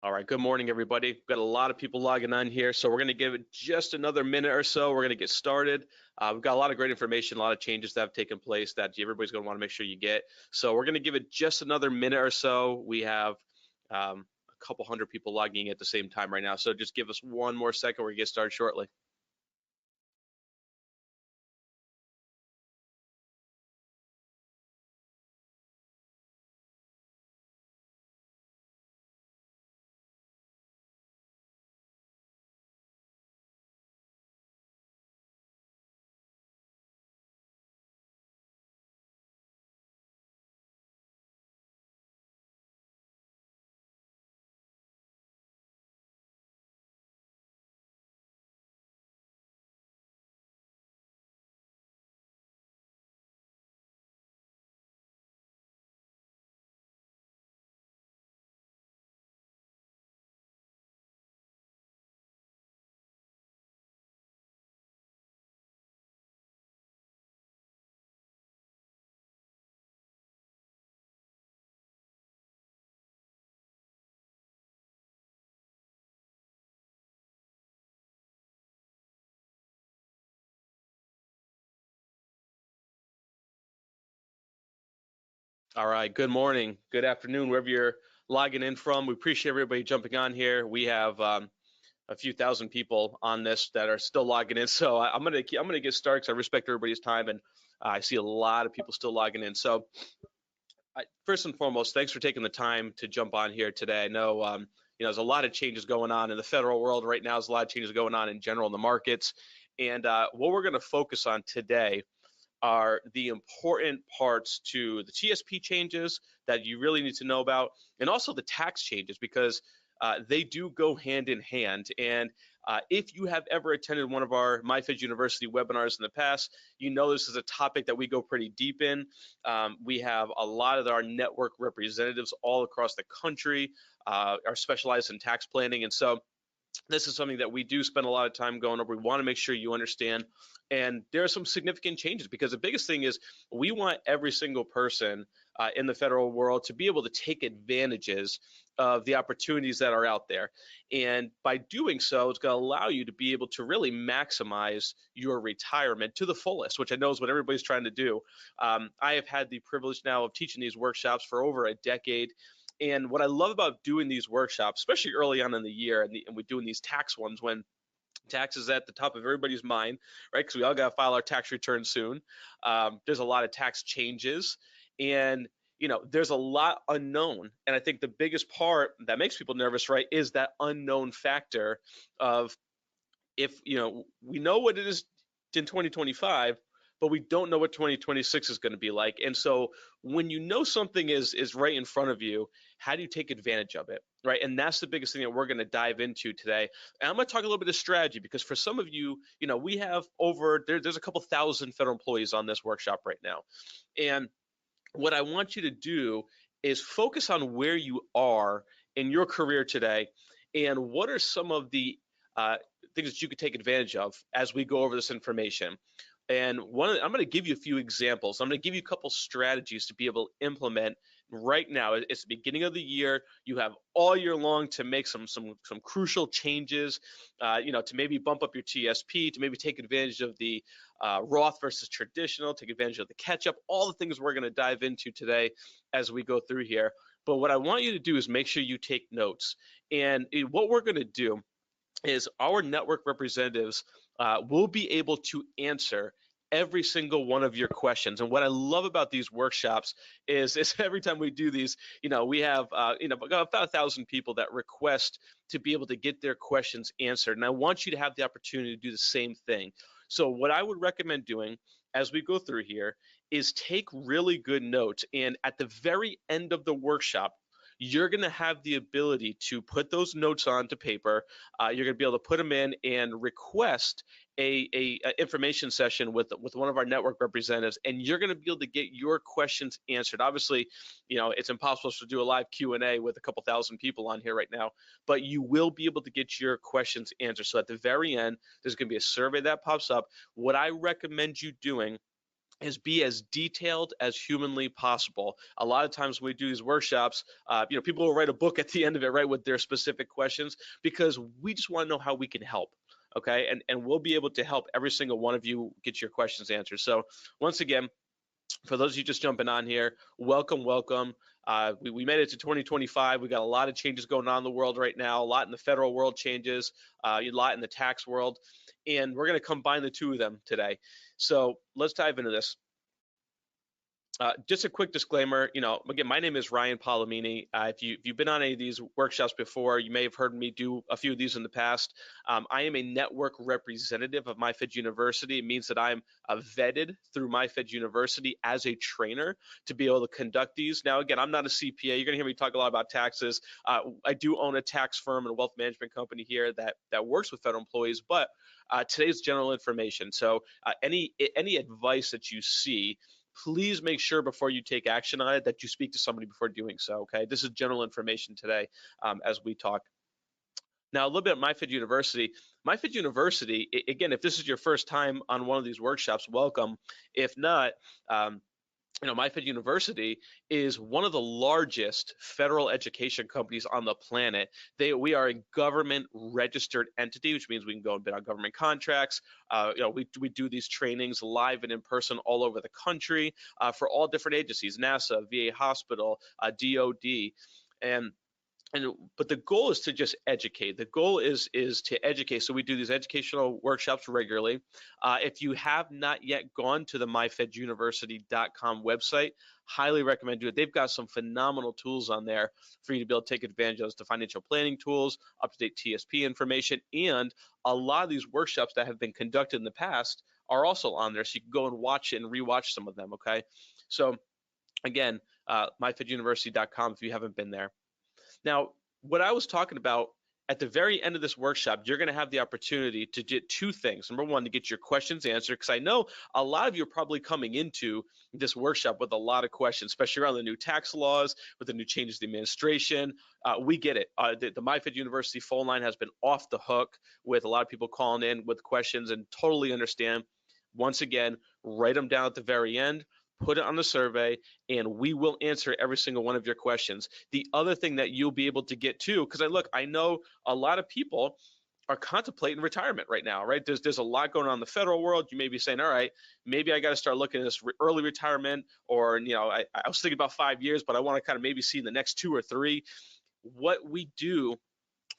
All right, good morning, everybody. We've got a lot of people logging on here, so we're going to give it just another minute or so. We're going to get started. We've got a lot of great information, a lot of changes that have taken place that everybody's going to want to make sure you get. So we're going to give it just another minute or so. We have a couple hundred people logging at the same time right now, so just give us one more second. We're going to get started shortly. All right, good morning, good afternoon, wherever you're logging in from. We appreciate everybody jumping on here. We have a few thousand people on this that are still logging in. So I'm gonna get started because I respect everybody's time, and I see a lot of people still logging in. So first and foremost, thanks for taking the time to jump on here today. I know there's a lot of changes going on in the federal world right now. There's a lot of changes going on in general in the markets, and what we're going to focus on today are the important parts to the TSP changes that you really need to know about, and also the tax changes, because they do go hand in hand. And if you have ever attended one of our MyFeds University webinars in the past, you know this is a topic that we go pretty deep in. We have a lot of our network representatives all across the country are specialized in tax planning, and so this is something that we do spend a lot of time going over. We want to make sure you understand. And there are some significant changes, because the biggest thing is we want every single person in the federal world to be able to take advantages of the opportunities that are out there. And by doing so, it's going to allow you to be able to really maximize your retirement to the fullest, which I know is what everybody's trying to do. I have had the privilege now of teaching these workshops for over a decade. And what I love about doing these workshops, especially early on in the year, and we're doing these tax ones when tax is at the top of everybody's mind, right? Because we all got to file our tax return soon. There's a lot of tax changes, and there's a lot unknown. And I think the biggest part that makes people nervous, right, is that unknown factor of, if we know what it is in 2025, but we don't know what 2026 is going to be like. And so when you know something is right in front of you, how do you take advantage of it, right? And that's the biggest thing that we're going to dive into today. And I'm going to talk a little bit of strategy, because for some of you, we have there's a couple thousand federal employees on this workshop right now. And what I want you to do is focus on where you are in your career today, and what are some of the things that you could take advantage of as we go over this information. And I'm going to give you a few examples. I'm going to give you a couple strategies to be able to implement right now. It's the beginning of the year. You have all year long to make some crucial changes, to maybe bump up your TSP, to maybe take advantage of the Roth versus traditional, take advantage of the catch-up, all the things we're going to dive into today as we go through here. But what I want you to do is make sure you take notes. And what we're going to do is our network representatives will be able to answer every single one of your questions. And what I love about these workshops is every time we do these, we have about 1,000 people that request to be able to get their questions answered. And I want you to have the opportunity to do the same thing. So what I would recommend doing as we go through here is take really good notes. And at the very end of the workshop, you're going to have the ability to put those notes onto paper. You're going to be able to put them in and request a information session with one of our network representatives, and you're going to be able to get your questions answered. Obviously, it's impossible to do a live Q&A with a couple thousand people on here right now, but you will be able to get your questions answered. So at the very end, there's going to be a survey that pops up. What I recommend you doing is be as detailed as humanly possible. A lot of times when we do these workshops, people will write a book at the end of it, right, with their specific questions, because we just want to know how we can help. Okay, and we'll be able to help every single one of you get your questions answered. So once again, for those of you just jumping on here, welcome, welcome. We made it to 2025. We got a lot of changes going on in the world right now, a lot in the federal world changes, a lot in the tax world, and we're going to combine the two of them today. So let's dive into this. Just a quick disclaimer, again, my name is Ryan Palomini. If you've been on any of these workshops before, you may have heard me do a few of these in the past. I am a network representative of MyFed University. It means that I'm vetted through MyFed University as a trainer to be able to conduct these. Now, again, I'm not a CPA. You're going to hear me talk a lot about taxes. I do own a tax firm and a wealth management company here that works with federal employees, but today's general information. So any advice that you see, please make sure before you take action on it that you speak to somebody before doing so, okay? This is general information today as we talk. Now, a little bit at MyFed University. MyFed University, again, if this is your first time on one of these workshops, welcome. If not, MyFed University is one of the largest federal education companies on the planet. We are a government registered entity, which means we can go and bid on government contracts. We do these trainings live and in person all over the country for all different agencies: NASA, VA hospital, DOD, but the goal is to just educate. The goal is to educate. So we do these educational workshops regularly. If you have not yet gone to the myfeduniversity.com website, highly recommend you. They've got some phenomenal tools on there for you to be able to take advantage of, the financial planning tools, up-to-date TSP information, and a lot of these workshops that have been conducted in the past are also on there, so you can go and watch and rewatch some of them, okay? So again, myfeduniversity.com if you haven't been there. Now, what I was talking about at the very end of this workshop, you're going to have the opportunity to get two things. Number one, to get your questions answered, because I know a lot of you are probably coming into this workshop with a lot of questions, especially around the new tax laws, with the new changes to the administration. We get it. The MyFed University phone line has been off the hook with a lot of people calling in with questions, and totally understand. Once again, write them down at the very end, put it on the survey, and we will answer every single one of your questions. The other thing that you'll be able to get to, because I know a lot of people are contemplating retirement right now, right? There's a lot going on in the federal world. You may be saying, all right, maybe I got to start looking at this early retirement, or I was thinking about 5 years, but I want to kind of maybe see in the next 2 or 3. What we do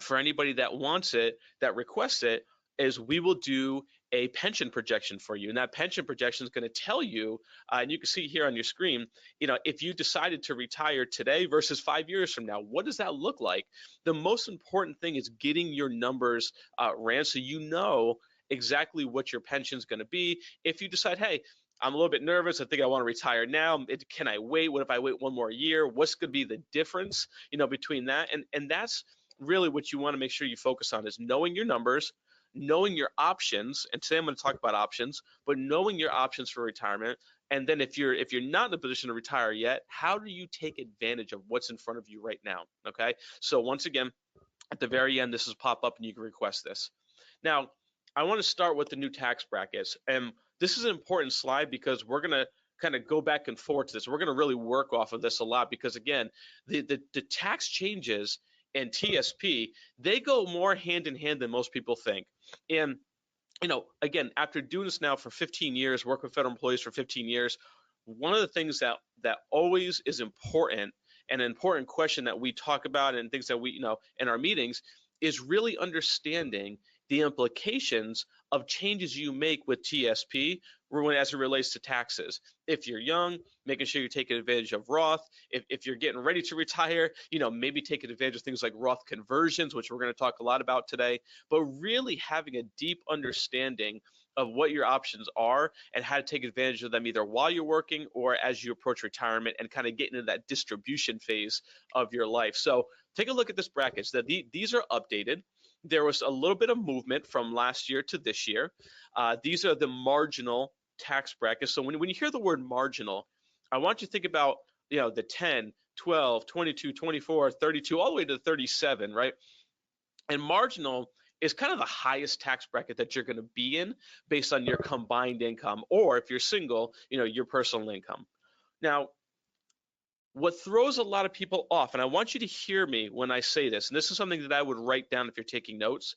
for anybody that wants it, that requests it, is we will do a pension projection for you. And that pension projection is going to tell you, and you can see here on your screen, if you decided to retire today versus 5 years from now, what does that look like? The most important thing is getting your numbers ran so you know exactly what your pension is going to be. If you decide, hey, I'm a little bit nervous, I think I want to retire now, can I wait? What if I wait one more year? What's going to be the difference, between that? And that's really what you want to make sure you focus on, is knowing your numbers, knowing your options. And today I'm going to talk about options, but knowing your options for retirement. And then if you're not in a position to retire yet, how do you take advantage of what's in front of you right now? Okay. So once again, at the very end, this is pop up and you can request this. Now, I want to start with the new tax brackets. And this is an important slide because we're going to kind of go back and forth to this. We're going to really work off of this a lot because, again, the tax changes and TSP, they go more hand in hand than most people think. And, again, after doing this now for 15 years, work with federal employees for 15 years, one of the things that always is important, and an important question that we talk about and things that we, in our meetings, is really understanding the implications of changes you make with TSP as it relates to taxes. If you're young, making sure you're taking advantage of Roth. If you're getting ready to retire, maybe taking advantage of things like Roth conversions, which we're going to talk a lot about today, but really having a deep understanding of what your options are and how to take advantage of them either while you're working or as you approach retirement and kind of get into that distribution phase of your life. So take a look at this bracket. So these are updated. There was a little bit of movement from last year to this year. These are the marginal tax brackets. So when you hear the word marginal, I want you to think about the 10, 12, 22, 24, 32, all the way to 37, right? And marginal is kind of the highest tax bracket that you're going to be in based on your combined income, or if you're single, your personal income. Now, what throws a lot of people off, and I want you to hear me when I say this, and this is something that I would write down if you're taking notes.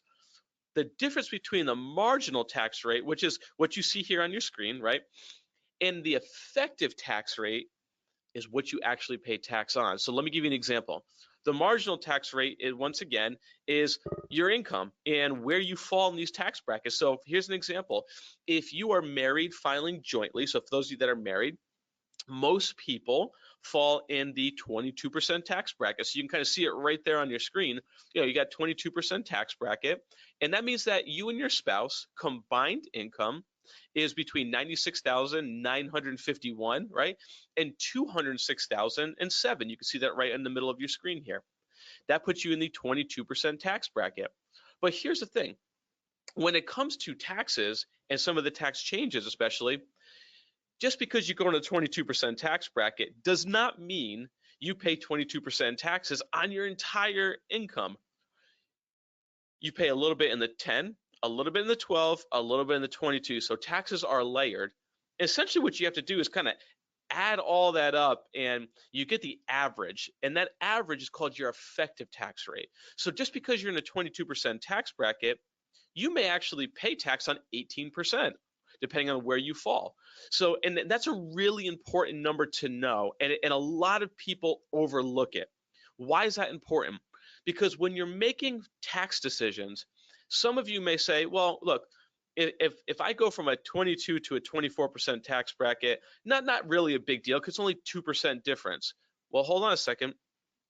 The difference between the marginal tax rate, which is what you see here on your screen, right, and the effective tax rate is what you actually pay tax on. So let me give you an example. The marginal tax rate, once again, is your income and where you fall in these tax brackets. So here's an example. If you are married filing jointly, so for those of you that are married, most people fall in the 22% tax bracket. So you can kind of see it right there on your screen. You got 22% tax bracket, and that means that you and your spouse combined income is between 96,951, right, and 206,007. You can see that right in the middle of your screen here. That puts you in the 22% tax bracket. But here's the thing. When it comes to taxes and some of the tax changes, especially, just because you go in a 22% tax bracket does not mean you pay 22% taxes on your entire income. You pay a little bit in the 10, a little bit in the 12, a little bit in the 22. So taxes are layered. Essentially, what you have to do is kind of add all that up and you get the average. And that average is called your effective tax rate. So just because you're in a 22% tax bracket, you may actually pay tax on 18%. Depending on where you fall. So, and that's a really important number to know, and a lot of people overlook it. Why is that important? Because when you're making tax decisions, some of you may say, well, look, if I go from a 22 to a 24% tax bracket, not really a big deal because it's only 2% difference. Well, hold on a second.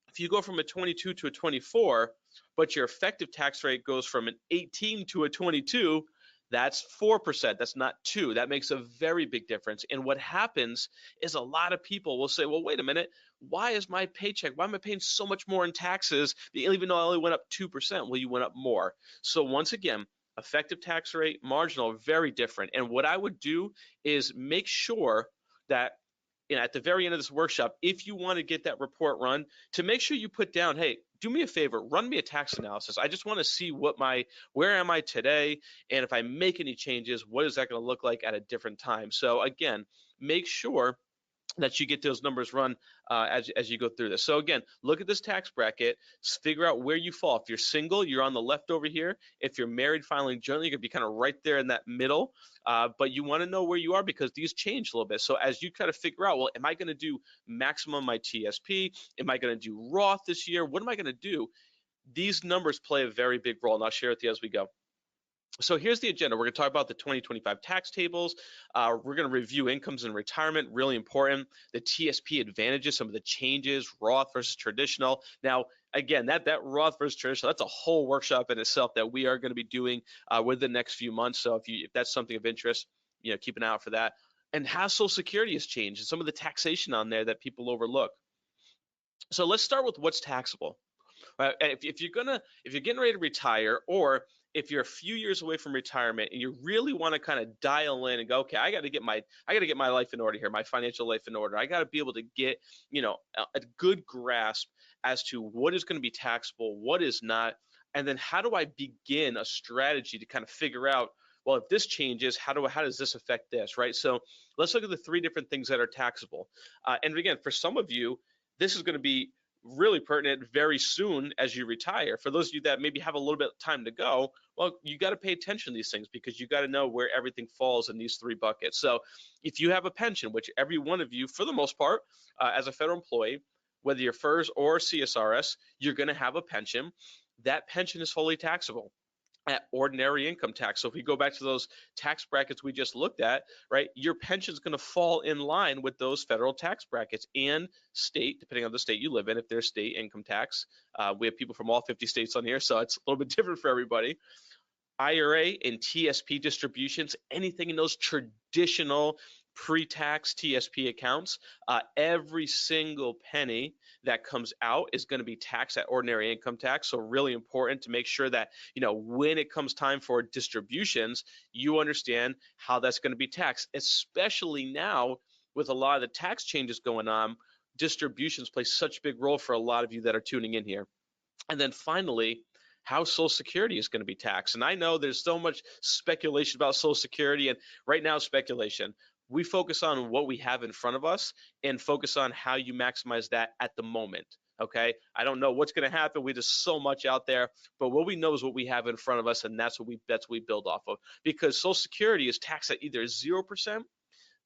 If you go from a 22 to a 24, but your effective tax rate goes from an 18 to a 22, that's 4%. That's not 2. That makes a very big difference. And what happens is a lot of people will say, well, wait a minute. Why is my paycheck? Why am I paying so much more in taxes even though I only went up 2%? Well, you went up more. So once again, effective tax rate, marginal, very different. And what I would do is make sure that at the very end of this workshop, if you want to get that report run, to make sure you put down, hey, do me a favor, run me a tax analysis. I just want to see where am I today, and if I make any changes, what is that going to look like at a different time? So again, make sure that you get those numbers run as you go through this. So again, look at this tax bracket, figure out where you fall. If you're single, you're on the left over here. If you're married filing jointly, you're going to be kind of right there in that middle. But you want to know where you are because these change a little bit. So as you kind of figure out, well, am I going to do maximum my TSP? Am I going to do Roth this year? What am I going to do? These numbers play a very big role, and I'll share with you as we go. So here's the agenda. We're going to talk about the 2025 tax tables. We're going to review incomes and retirement, really important. The TSP advantages, some of the changes, Roth versus traditional. Now, again, that Roth versus traditional, that's a whole workshop in itself that we are going to be doing within the next few months. So if that's something of interest, keep an eye out for that. And how Social Security has changed and some of the taxation on there that people overlook. So let's start with what's taxable. If you're getting ready to retire, or if you're a few years away from retirement and you really want to kind of dial in and go, okay, I got to get my life in order here, my financial life in order. I got to be able to get, a good grasp as to what is going to be taxable, what is not, and then how do I begin a strategy to kind of figure out, well, if this changes, how does this affect this, right? So let's look at the 3 different things that are taxable. And again, for some of you, this is going to be really pertinent very soon as you retire. For those of you that maybe have a little bit of time to go, well, you got to pay attention to these things because you got to know where everything falls in these 3 buckets. So if you have a pension, which every one of you, for the most part, as a federal employee, whether you're FERS or CSRS, you're going to have a pension. That pension is fully taxable at ordinary income tax. So if we go back to those tax brackets we just looked at, right, your pension is going to fall in line with those federal tax brackets and state, depending on the state you live in, if there's state income tax. We have people from all 50 states on here, so it's a little bit different for everybody. IRA and TSP distributions, anything in those traditional pre-tax TSP accounts, every single penny that comes out is going to be taxed at ordinary income tax. So really important to make sure that, when it comes time for distributions, you understand how that's going to be taxed, especially now with a lot of the tax changes going on. Distributions play such a big role for a lot of you that are tuning in here. And then finally, how Social Security is going to be taxed. And I know there's so much speculation about Social Security, and right now speculation. We focus on what we have in front of us and focus on how you maximize that at the moment. Okay, I don't know what's going to happen. We just so much out there, but what we know is what we have in front of us, and that's what we build off of. Because Social Security is taxed at either 0%,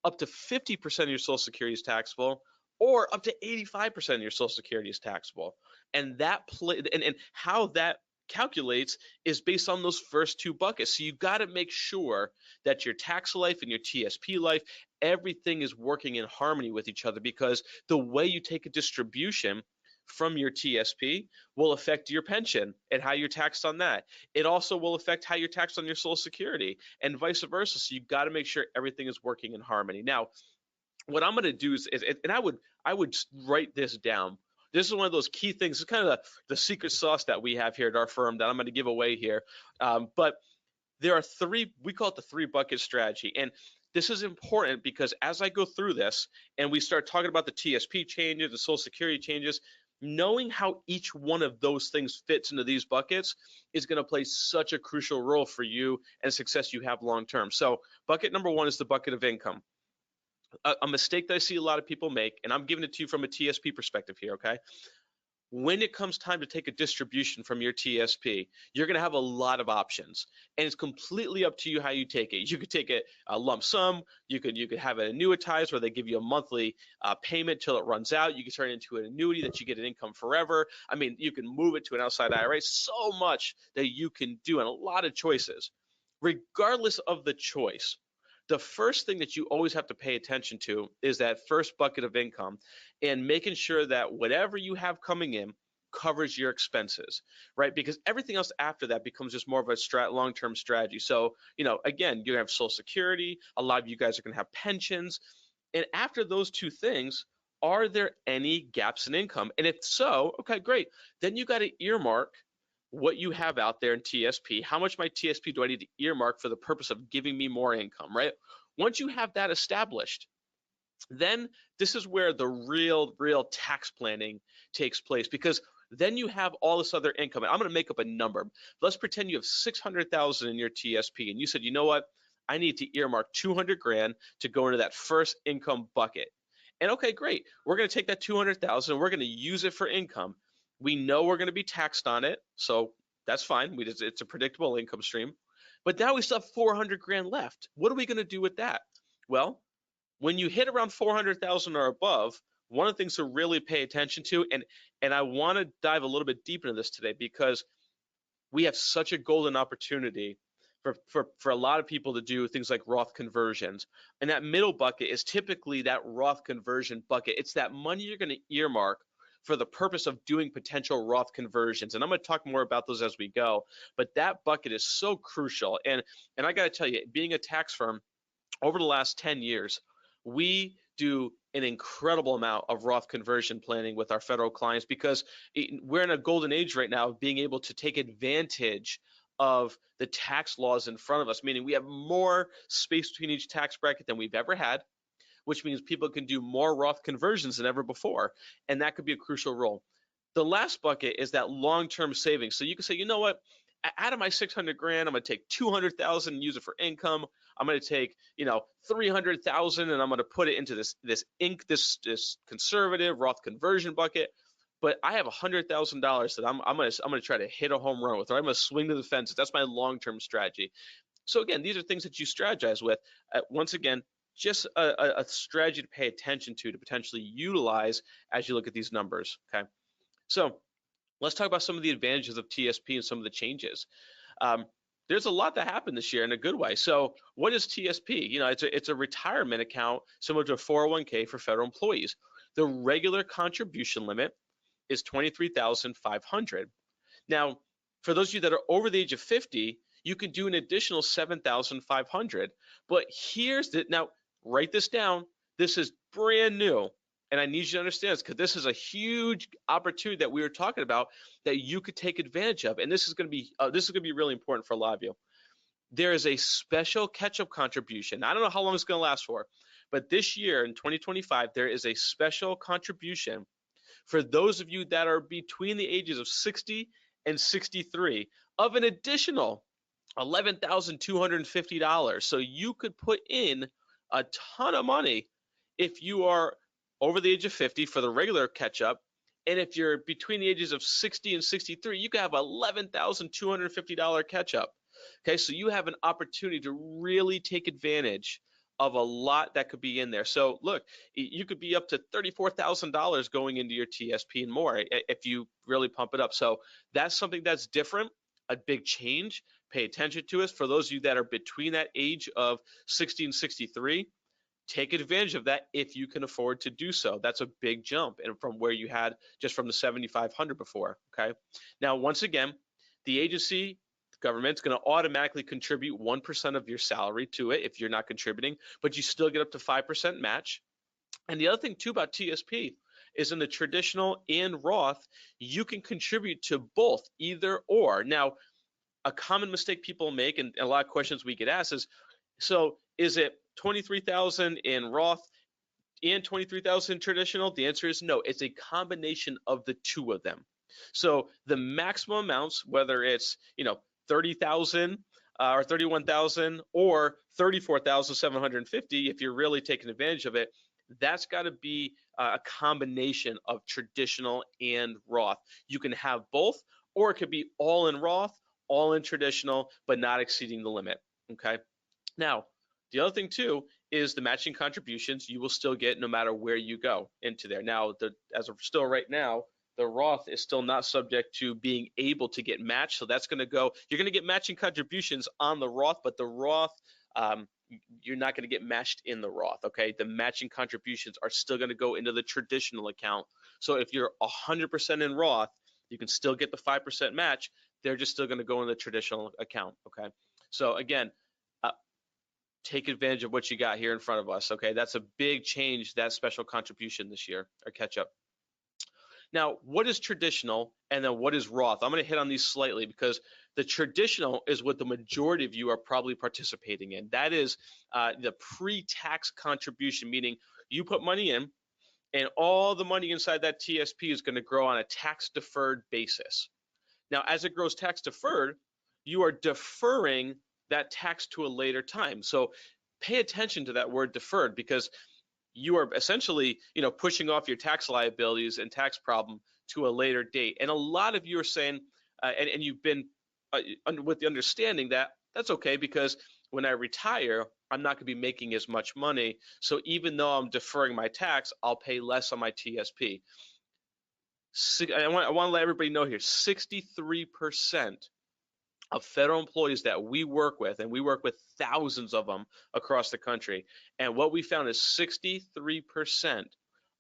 up to 50% of your Social Security is taxable, or up to 85% of your Social Security is taxable. And and how that calculates is based on those first two buckets. So you got to make sure that your tax life and your TSP life, everything is working in harmony with each other, because the way you take a distribution from your TSP will affect your pension and how you're taxed on that. It also will affect how you're taxed on your Social Security and vice versa. So you've got to make sure everything is working in harmony. Now, what I'm going to do is and I would write this down. This is one of those key things. It's kind of the secret sauce that we have here at our firm that I'm going to give away here. But there are three, we call it the three bucket strategy. And this is important because as I go through this and we start talking about the TSP changes, the Social Security changes, knowing how each one of those things fits into these buckets is going to play such a crucial role for you and success you have long term. So bucket number one is the bucket of income. A mistake that I see a lot of people make, and I'm giving it to you from a TSP perspective here, okay? When it comes time to take a distribution from your TSP, you're going to have a lot of options, and it's completely up to you how you take it. You could take a lump sum. You could have it annuitized, where they give you a monthly payment till it runs out. You can turn it into an annuity that you get an income forever. I mean, you can move it to an outside IRA. So much that you can do, and a lot of choices. Regardless of the choice, the first thing that you always have to pay attention to is that first bucket of income, and making sure that whatever you have coming in covers your expenses, right? Because everything else after that becomes just more of a long-term strategy. So, again, you have Social Security. A lot of you guys are going to have pensions. And after those two things, are there any gaps in income? And if so, okay, great. Then you got to earmark what you have out there in TSP. How much my TSP do I need to earmark for the purpose of giving me more income, right? Once you have that established, then this is where the real tax planning takes place, because then you have all this other income. And I'm going to make up a number. Let's pretend you have 600,000 in your TSP, and you said, you know what? I need to earmark 200 grand to go into that first income bucket. And okay, great. We're going to take that 200,000 and we're going to use it for income. We know we're going to be taxed on it, so that's fine. It's a predictable income stream. But now we still have 400 grand left. What are we going to do with that? Well, when you hit around 400,000 or above, one of the things to really pay attention to, and I want to dive a little bit deep into this today, because we have such a golden opportunity for a lot of people to do things like Roth conversions. And that middle bucket is typically that Roth conversion bucket. It's that money you're going to earmark for the purpose of doing potential Roth conversions. And I'm going to talk more about those as we go. But that bucket is so crucial. And I got to tell you, being a tax firm, over the last 10 years, we do an incredible amount of Roth conversion planning with our federal clients, because we're in a golden age right now of being able to take advantage of the tax laws in front of us, meaning we have more space between each tax bracket than we've ever had, which means people can do more Roth conversions than ever before, and that could be a crucial role. The last bucket is that long-term savings. So you can say, you know what, out of my 600 grand, I'm going to take 200,000 and use it for income. I'm going to take, 300,000 and I'm going to put it into this conservative Roth conversion bucket. But I have $100,000 that I'm going to try to hit a home run with, or I'm going to swing to the fences. That's my long-term strategy. So again, these are things that you strategize with. Once again, just a strategy to pay attention to potentially utilize as you look at these numbers. Okay, so let's talk about some of the advantages of TSP and some of the changes. There's a lot that happened this year in a good way. So what is TSP? It's a retirement account similar to a 401k for federal employees. The regular contribution limit is $23,500. Now, for those of you that are over the age of 50, you can do an additional $7,500. But now write this down. This is brand new. And I need you to understand this, because this is a huge opportunity that we were talking about that you could take advantage of. And this is going to be really important for a lot of you. There is a special catch-up contribution. I don't know how long it's going to last for, but this year in 2025, there is a special contribution for those of you that are between the ages of 60 $11,263 of an additional $11,250. So you could put in a ton of money if you are over the age of 50 for the regular catch up. And if you're between the ages of 60 and 63, you could have $11,250 catch up. Okay, so you have an opportunity to really take advantage of a lot that could be in there. So look, you could be up to $34,000 going into your TSP and more if you really pump it up. So that's something that's different, a big change. Pay attention to it. For those of you that are between that age of 60 and 63, take advantage of that if you can afford to do so. That's a big jump and from where you had just from the 7,500 before. Okay. Now, once again, the agency, the government's going to automatically contribute 1% of your salary to it if you're not contributing, but you still get up to 5% match. And the other thing too about TSP is in the traditional and Roth, you can contribute to both, either or. Now, a common mistake people make, and a lot of questions we get asked is, so is it 23,000 in Roth and 23,000 traditional? The answer is no. It's a combination of the two of them. So the maximum amounts, whether it's 30,000 or 31,000 or 34,750, if you're really taking advantage of it, that's got to be a combination of traditional and Roth. You can have both, or it could be all in Roth, all in traditional, but not exceeding the limit. Okay. Now, the other thing too is the matching contributions you will still get no matter where you go into there. Now, as of still right now, the Roth is still not subject to being able to get matched. So that's going to go, you're going to get matching contributions on the Roth, but the Roth, you're not going to get matched in the Roth. Okay. The matching contributions are still going to go into the traditional account. So if you're 100% in Roth, you can still get the 5% match. They're just still going to go in the traditional account. Okay. So again, take advantage of what you got here in front of us. Okay, that's a big change, that special contribution this year, or catch up. Now, what is traditional and then what is Roth? I'm going to hit on these slightly because the traditional is what the majority of you are probably participating in. That is the pre-tax contribution, meaning you put money in and all the money inside that TSP is going to grow on a tax-deferred basis. Now, as it grows tax-deferred, you are deferring that tax to a later time. So pay attention to that word deferred, because you are essentially, pushing off your tax liabilities and tax problem to a later date. And a lot of you are saying, and you've been with the understanding that that's okay, because when I retire, I'm not going to be making as much money. So even though I'm deferring my tax, I'll pay less on my TSP. I want to let everybody know here, 63% of federal employees that we work with, and we work with thousands of them across the country, and what we found is 63%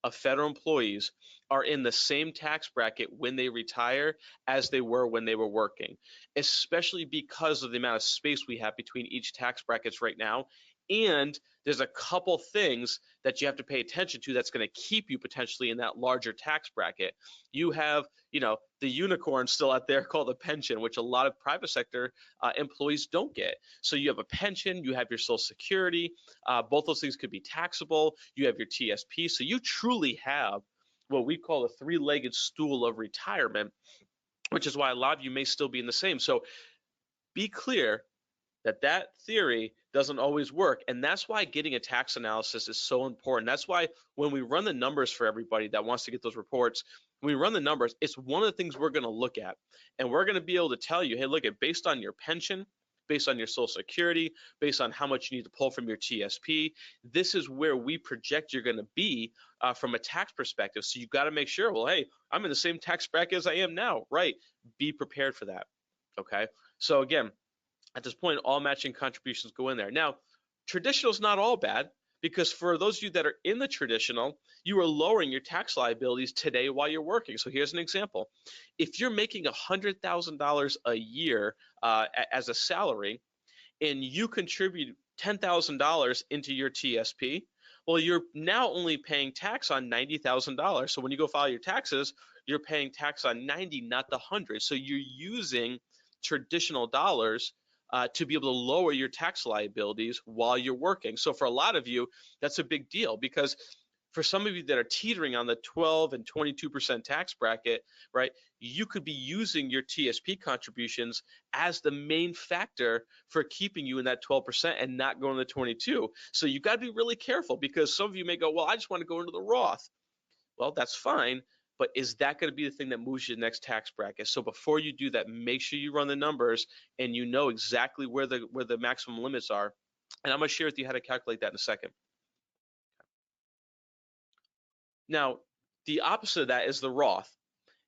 of federal employees are in the same tax bracket when they retire as they were when they were working, especially because of the amount of space we have between each tax brackets right now. And there's a couple things that you have to pay attention to that's going to keep you potentially in that larger tax bracket. You have, the unicorn still out there called a pension, which a lot of private sector employees don't get. So you have a pension, you have your Social Security, both those things could be taxable. You have your TSP. So you truly have what we call a three-legged stool of retirement, which is why a lot of you may still be in the same. So be clear that theory doesn't always work. And that's why getting a tax analysis is so important. That's why when we run the numbers for everybody that wants to get those reports, when we run the numbers, it's one of the things we're going to look at. And we're going to be able to tell you, hey, look, based on your pension, based on your Social Security, based on how much you need to pull from your TSP, this is where we project you're going to be from a tax perspective. So you've got to make sure, well, hey, I'm in the same tax bracket as I am now, right? Be prepared for that, okay? So again, at this point, all matching contributions go in there. Now, traditional is not all bad, because for those of you that are in the traditional, you are lowering your tax liabilities today while you're working. So here's an example. If you're making $100,000 a year as a salary, and you contribute $10,000 into your TSP, well, you're now only paying tax on $90,000. So when you go file your taxes, you're paying tax on 90, not the 100. So you're using traditional dollars to be able to lower your tax liabilities while you're working. So for a lot of you, that's a big deal, because for some of you that are teetering on the 12 and 22% tax bracket, right, you could be using your TSP contributions as the main factor for keeping you in that 12% and not going to 22. So you've got to be really careful, because some of you may go, well, I just want to go into the Roth. Well, that's fine, but is that going to be the thing that moves you to the next tax bracket? So before you do that, make sure you run the numbers and you know exactly where the maximum limits are. And I'm going to share with you how to calculate that in a second. Now, the opposite of that is the Roth.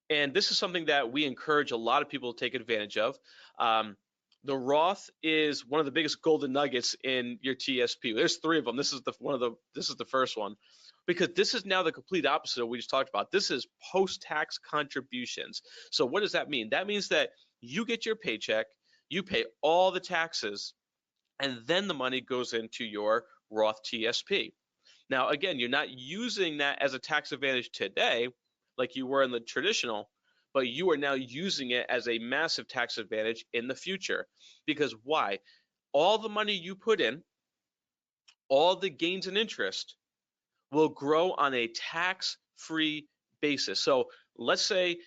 And this is something that we encourage a lot of people to take advantage of. The Roth is one of the biggest golden nuggets in your TSP. There's three of them. This is the first one, because this is now the complete opposite of what we just talked about. This is post-tax contributions. So what does that mean? That means that you get your paycheck, you pay all the taxes, and then the money goes into your Roth TSP. Now, again, you're not using that as a tax advantage today like you were in the traditional, but you are now using it as a massive tax advantage in the future. Because why? All the money you put in, all the gains and interest will grow on a tax-free basis. So let's say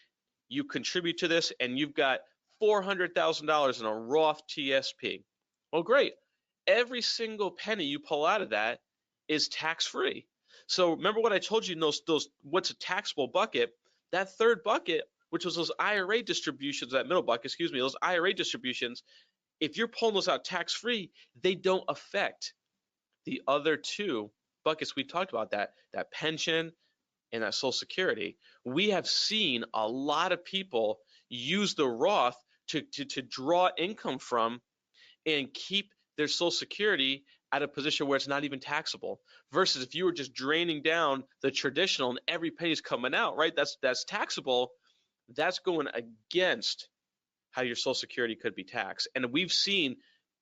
you contribute to this and you've got $400,000 in a Roth TSP. Well, great. Every single penny you pull out of that is tax-free. So remember what I told you in those what's a taxable bucket? That third bucket, which was those IRA distributions, that middle bucket, excuse me, those IRA distributions, if you're pulling those out tax-free, they don't affect the other two buckets we talked about, that pension and that Social Security. We have seen a lot of people use the Roth to draw income from and keep their Social Security at a position where it's not even taxable, versus if you were just draining down the traditional and every penny's coming out, right? That's taxable. That's going against how your Social Security could be taxed. And we've seen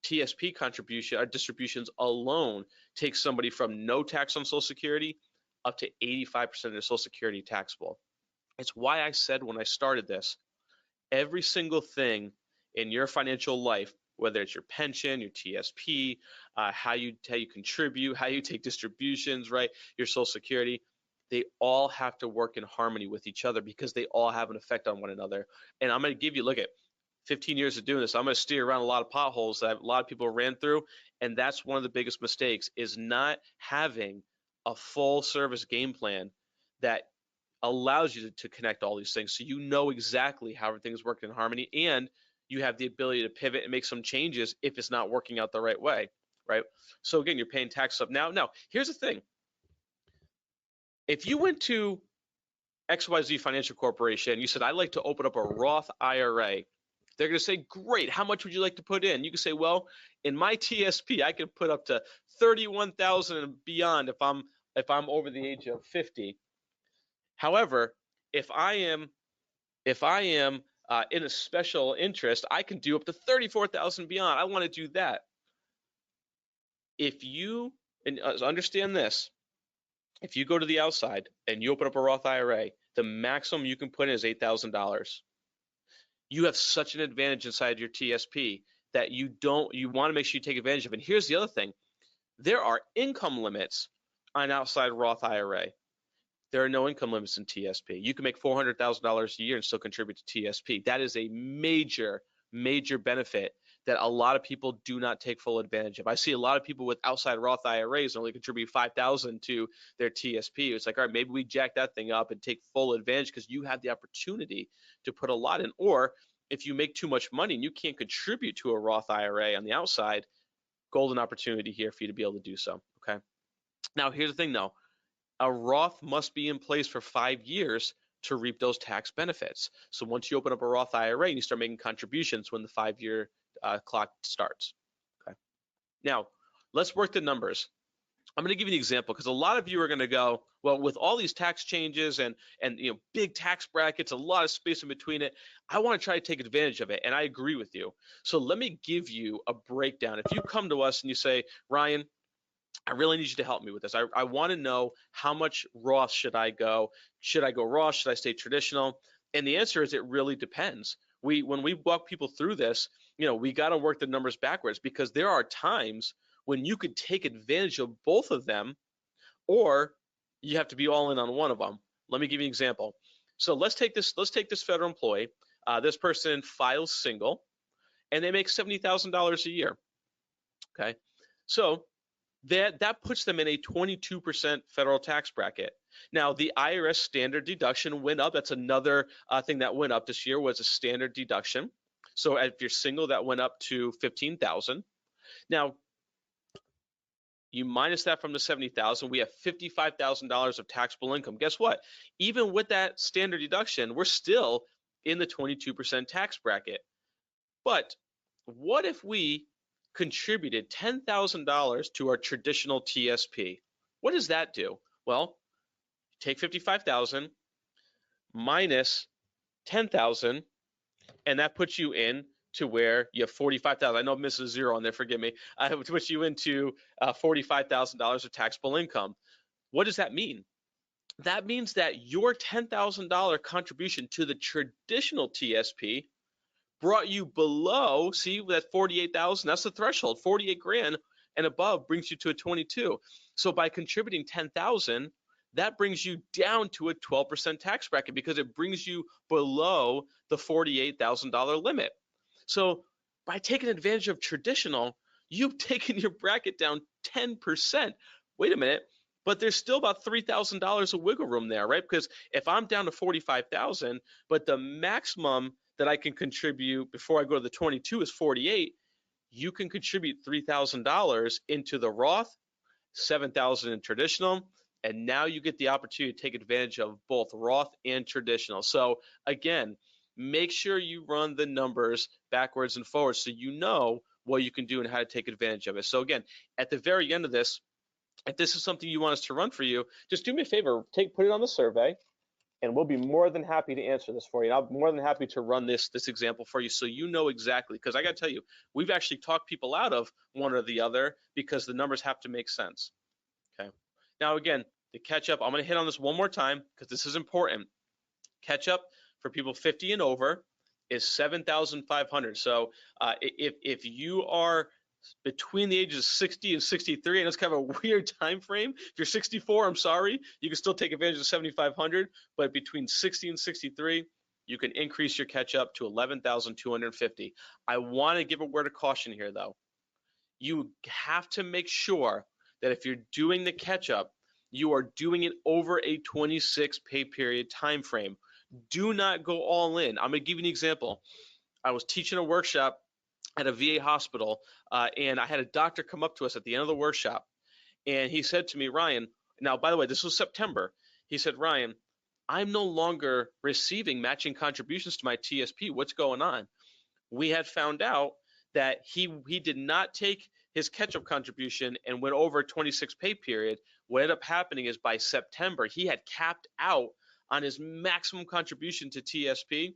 TSP contribution or distributions alone take somebody from no tax on Social Security up to 85% of their Social Security taxable. It's why I said when I started this, every single thing in your financial life, whether it's your pension, your TSP, how you contribute, how you take distributions, right, your Social Security, they all have to work in harmony with each other, because they all have an effect on one another. And I'm going to give you, look at 15 years of doing this, I'm going to steer around a lot of potholes that a lot of people ran through, and that's one of the biggest mistakes, is not having a full service game plan that allows you to connect all these things, so you know exactly how everything's working in harmony, and you have the ability to pivot and make some changes if it's not working out the right way, right? So again, you're paying taxes up now. Now, here's the thing. If you went to XYZ Financial Corporation and you said, I'd like to open up a Roth IRA, they're going to say, great, how much would you like to put in? You can say, well, in my TSP, I can put up to 31,000 and beyond if I'm over the age of 50. However, if I am in a special interest, I can do up to 34,000 beyond. I want to do that. If you, and understand this, if you go to the outside and you open up a Roth IRA, the maximum you can put in is $8,000. You have such an advantage inside your TSP that you want to make sure you take advantage of. And here's the other thing. There are income limits on outside Roth IRA. There are no income limits in TSP. You can make $400,000 a year and still contribute to TSP. That is a major, major benefit that a lot of people do not take full advantage of. I see a lot of people with outside Roth IRAs only contribute $5,000 to their TSP. It's like, all right, maybe we jack that thing up and take full advantage, because you have the opportunity to put a lot in. Or if you make too much money and you can't contribute to a Roth IRA on the outside, golden opportunity here for you to be able to do so, okay? Now, here's the thing though. A Roth must be in place for 5 years to reap those tax benefits. So once you open up a Roth IRA, you start making contributions when the 5-year clock starts. Okay. Now, let's work the numbers. I'm going to give you an example, because a lot of you are going to go, well, with all these tax changes and big tax brackets, a lot of space in between it, I want to try to take advantage of it, and I agree with you. So let me give you a breakdown. If you come to us and you say, Ryan, I really need you to help me with this. I want to know, how much Roth should I go? Should I go Roth? Should I stay traditional? And the answer is, it really depends. When we walk people through this, we got to work the numbers backwards, because there are times when you could take advantage of both of them, or you have to be all in on one of them. Let me give you an example. So let's take this federal employee. This person files single, and they make $70,000 a year. Okay, so that puts them in a 22% federal tax bracket. Now, the IRS standard deduction went up. That's another thing that went up this year, was a standard deduction. So if you're single, that went up to $15,000. Now, you minus that from the $70,000, we have $55,000 of taxable income. Guess what? Even with that standard deduction, we're still in the 22% tax bracket. But what if we contributed $10,000 to our traditional TSP? What does that do? Well, take 55,000 minus 10,000, and that puts you in to where you have 45,000. I know I'm missing a zero on there, forgive me. I would put you into $45,000 of taxable income. What does that mean? That means that your $10,000 contribution to the traditional TSP brought you below, see that 48,000, that's the threshold, 48 grand and above brings you to a 22. So by contributing 10,000, that brings you down to a 12% tax bracket because it brings you below the $48,000 limit. So by taking advantage of traditional, you've taken your bracket down 10%. Wait a minute, but there's still about $3,000 of wiggle room there, right? Because if I'm down to 45,000, but the maximum that I can contribute before I go to the 22 is 48, you can contribute $3,000 into the Roth, 7,000 in traditional, and now you get the opportunity to take advantage of both Roth and traditional. So again, make sure you run the numbers backwards and forwards so you know what you can do and how to take advantage of it. So again, at the very end of this, if this is something you want us to run for you, just do me a favor, put it on the survey, and we'll be more than happy to answer this for you. And I'm more than happy to run this example for you so you know exactly, because I got to tell you, we've actually talked people out of one or the other because the numbers have to make sense. Okay. Now, again, the catch up, I'm going to hit on this one more time because this is important. Catch up for people 50 and over is 7,500. So if you are between the ages of 60 and 63, and it's kind of a weird time frame. If you're 64, I'm sorry, you can still take advantage of 7,500, but between 60 and 63, you can increase your catch up to 11,250. I want to give a word of caution here, though. You have to make sure that if you're doing the catch up, you are doing it over a 26 pay period time frame. Do not go all in. I'm going to give you an example. I was teaching a workshop at a VA hospital, and I had a doctor come up to us at the end of the workshop, and he said to me, Ryan, now, by the way, this was September. He said, Ryan, I'm no longer receiving matching contributions to my TSP. What's going on? We had found out that he did not take his catch-up contribution and went over a 26 pay period. What ended up happening is by September, he had capped out on his maximum contribution to TSP.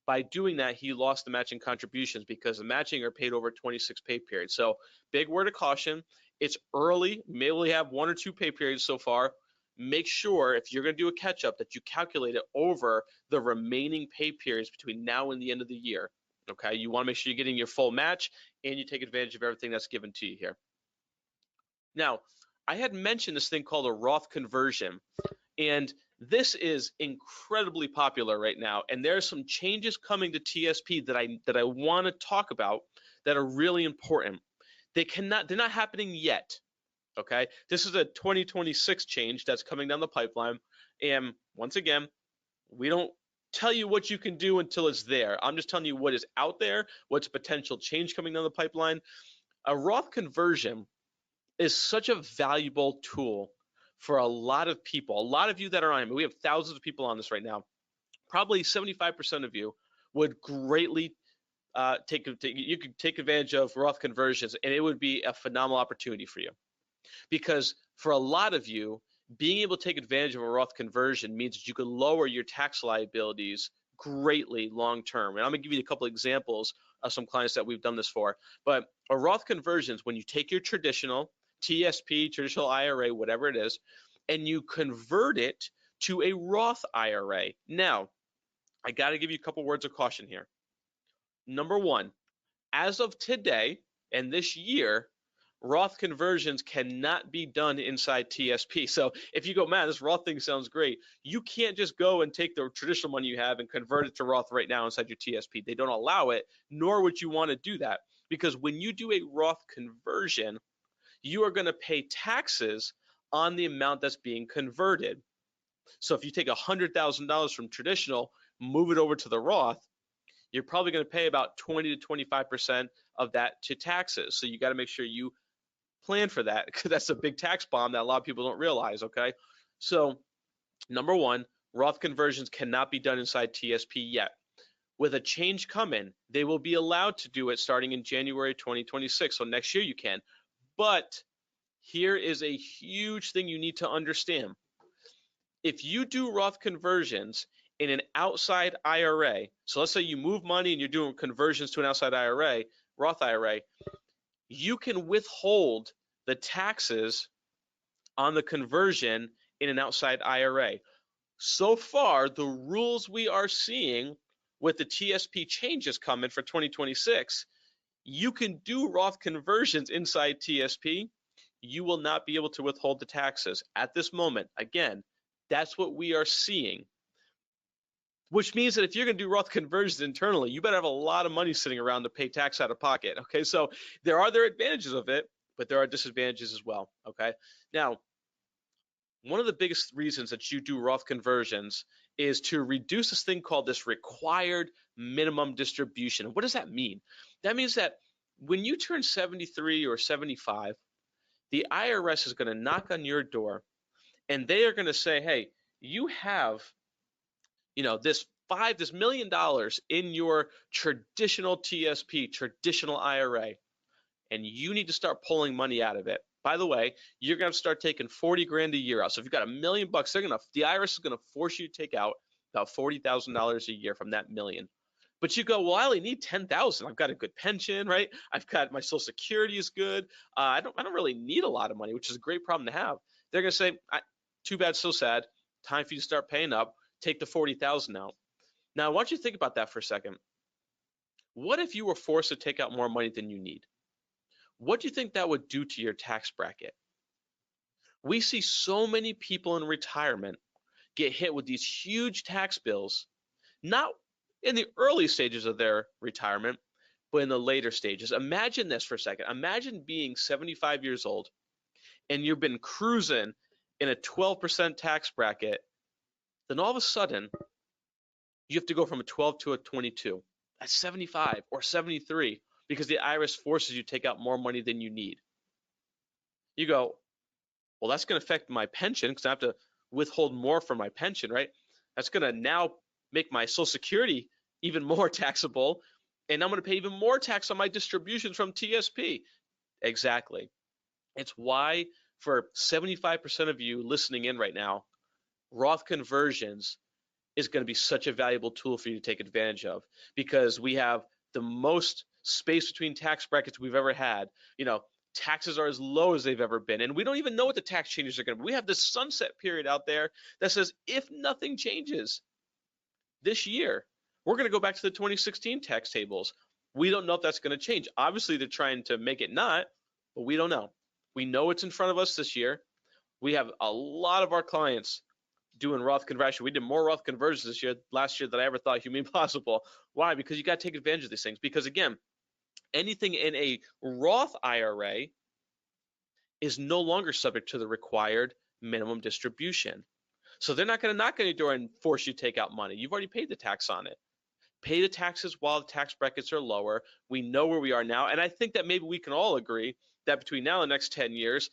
By doing that, he lost the matching contributions because the matching are paid over a 26 pay period. So big word of caution, it's early, you may only have 1 or 2 pay periods so far. Make sure if you're going to do a catch up that you calculate it over the remaining pay periods between now and the end of the year. Okay, you want to make sure you're getting your full match and you take advantage of everything that's given to you here. Now, I had mentioned this thing called a Roth conversion, and this is incredibly popular right now, and there are some changes coming to TSP that I want to talk about that are really important. They're not happening yet. Okay, this is a 2026 change that's coming down the pipeline, and once again, we don't tell you what you can do until it's there. I'm just telling you what is out there, what's potential change coming down the pipeline. A Roth conversion is such a valuable tool for a lot of people. A lot of you that are on it, we have thousands of people on this right now. Probably 75% of you would greatly you could take advantage of Roth conversions, and it would be a phenomenal opportunity for you. Because for a lot of you, being able to take advantage of a Roth conversion means that you can lower your tax liabilities greatly long term. And I'm going to give you a couple examples of some clients that we've done this for. But a Roth conversion is when you take your traditional TSP, traditional IRA, whatever it is, and you convert it to a Roth IRA. Now, I got to give you a couple words of caution here. Number one, as of today and this year, Roth conversions cannot be done inside TSP. So if you go, man, this Roth thing sounds great, you can't just go and take the traditional money you have and convert it to Roth right now inside your TSP. They don't allow it, nor would you want to do that. Because when you do a Roth conversion, you are going to pay taxes on the amount that's being converted. So if you take $100,000 from traditional, move it over to the Roth, you're probably going to pay about 20 to 25% of that to taxes. So you got to make sure you plan for that, because that's a big tax bomb that a lot of people don't realize, okay? So number one, Roth conversions cannot be done inside TSP yet. With a change coming, they will be allowed to do it starting in January 2026. So next year you can. But here is a huge thing you need to understand. If you do Roth conversions in an outside IRA, so let's say you move money and you're doing conversions to an outside IRA, Roth IRA, you can withhold the taxes on the conversion in an outside IRA. So far, the rules we are seeing with the TSP changes coming for 2026, you can do Roth conversions inside TSP. You will not be able to withhold the taxes at this moment. Again, that's what we are seeing, which means that if you're going to do Roth conversions internally, you better have a lot of money sitting around to pay tax out of pocket. Okay, so there are advantages of it, but there are disadvantages as well. Okay, now one of the biggest reasons that you do Roth conversions is to reduce this thing called this required minimum distribution. What does that mean? That means that when you turn 73 or 75, the IRS is going to knock on your door and they are going to say, hey, you have, this $1 million in your traditional TSP, traditional IRA, and you need to start pulling money out of it. By the way, you're going to start taking 40 grand a year out. So if you've got $1 million, the IRS is going to force you to take out about $40,000 a year from that million. But you go, well, I only need 10,000. I've got a good pension, right? I've got my Social Security is good. I don't really need a lot of money, which is a great problem to have. They're going to say, too bad, so sad. Time for you to start paying up. Take the 40,000 out. Now, I want you to think about that for a second. What if you were forced to take out more money than you need? What do you think that would do to your tax bracket? We see so many people in retirement get hit with these huge tax bills, not in the early stages of their retirement, but in the later stages. Imagine this for a second. Imagine being 75 years old and you've been cruising in a 12% tax bracket. Then all of a sudden, you have to go from a 12 to a 22 at 75 or 73 because the IRS forces you to take out more money than you need. You go, well, that's going to affect my pension because I have to withhold more from my pension, right? That's going to now make my Social Security even more taxable, and I'm going to pay even more tax on my distributions from TSP. Exactly. It's why for 75% of you listening in right now, Roth conversions is going to be such a valuable tool for you to take advantage of, because we have the most space between tax brackets we've ever had. Taxes are as low as they've ever been, and we don't even know what the tax changes are going to be. We have this sunset period out there that says if nothing changes this year, we're going to go back to the 2016 tax tables. We don't know if that's going to change. Obviously, they're trying to make it not, but we don't know. We know it's in front of us this year. We have a lot of our clients doing Roth conversion. We did more Roth conversions last year than I ever thought humanly possible. Why? Because you got to take advantage of these things. Because again, anything in a Roth IRA is no longer subject to the required minimum distribution. So they're not going to knock on your door and force you to take out money. You've already paid the tax on it. Pay the taxes while the tax brackets are lower. We know where we are now. And I think that maybe we can all agree that between now and the next 10 years,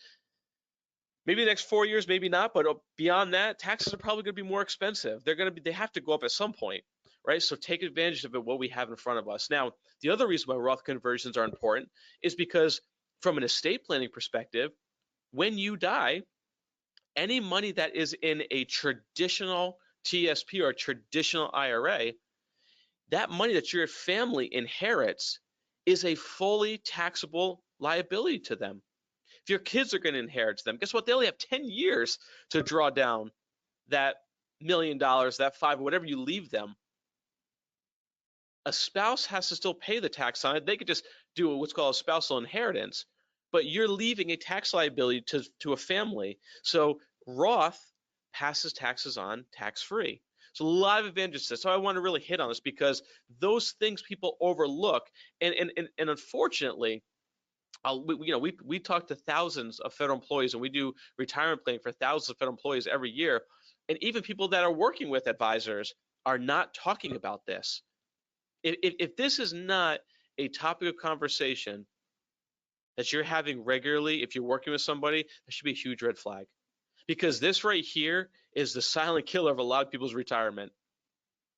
maybe the next 4 years, maybe not, but beyond that, taxes are probably going to be more expensive. They have to go up at some point, right? So take advantage of what we have in front of us. Now, the other reason why Roth conversions are important is because from an estate planning perspective, when you die, any money that is in a traditional TSP or a traditional IRA, that money that your family inherits is a fully taxable liability to them. If your kids are going to inherit them, guess what? They only have 10 years to draw down that $1 million, that five, whatever you leave them. A spouse has to still pay the tax on it. They could just do what's called a spousal inheritance, but you're leaving a tax liability to a family. So Roth passes taxes on tax-free. So a lot of advantages to this. So I want to really hit on this because those things people overlook, and unfortunately, we talk to thousands of federal employees, and we do retirement planning for thousands of federal employees every year, and even people that are working with advisors are not talking about this. If this is not a topic of conversation that you're having regularly, if you're working with somebody, that should be a huge red flag, because this right here is the silent killer of a lot of people's retirement.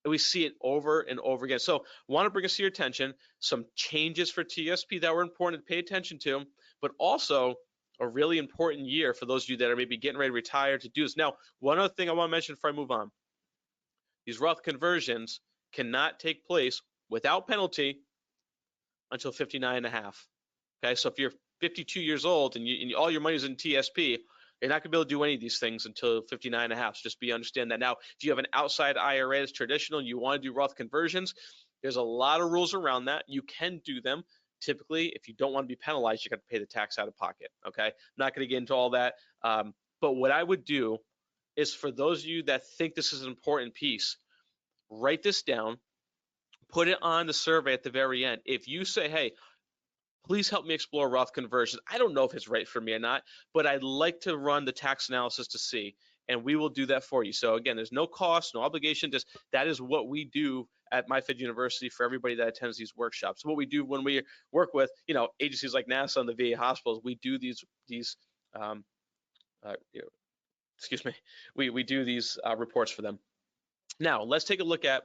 And we see it over and over again. So want to bring us to your attention some changes for TSP that were important to pay attention to, but also a really important year for those of you that are maybe getting ready to retire to do this. Now, one other thing I want to mention before I move on. These Roth conversions cannot take place without penalty until 59 and a half. Okay, so if you're 52 years old and all your money is in TSP, you're not going to be able to do any of these things until 59 and a half. So just understand that. Now, if you have an outside IRA that's traditional and you want to do Roth conversions, there's a lot of rules around that. You can do them. Typically, if you don't want to be penalized, you got to pay the tax out of pocket. Okay, I'm not going to get into all that. But what I would do is, for those of you that think this is an important piece, write this down, put it on the survey at the very end. If you say, hey, please help me explore Roth conversions. I don't know if it's right for me or not, but I'd like to run the tax analysis to see, and we will do that for you. So again, there's no cost, no obligation. Just that is what we do at MyFed University for everybody that attends these workshops. So what we do when we work with agencies like NASA and the VA hospitals, we do these excuse me, we do these reports for them. Now let's take a look at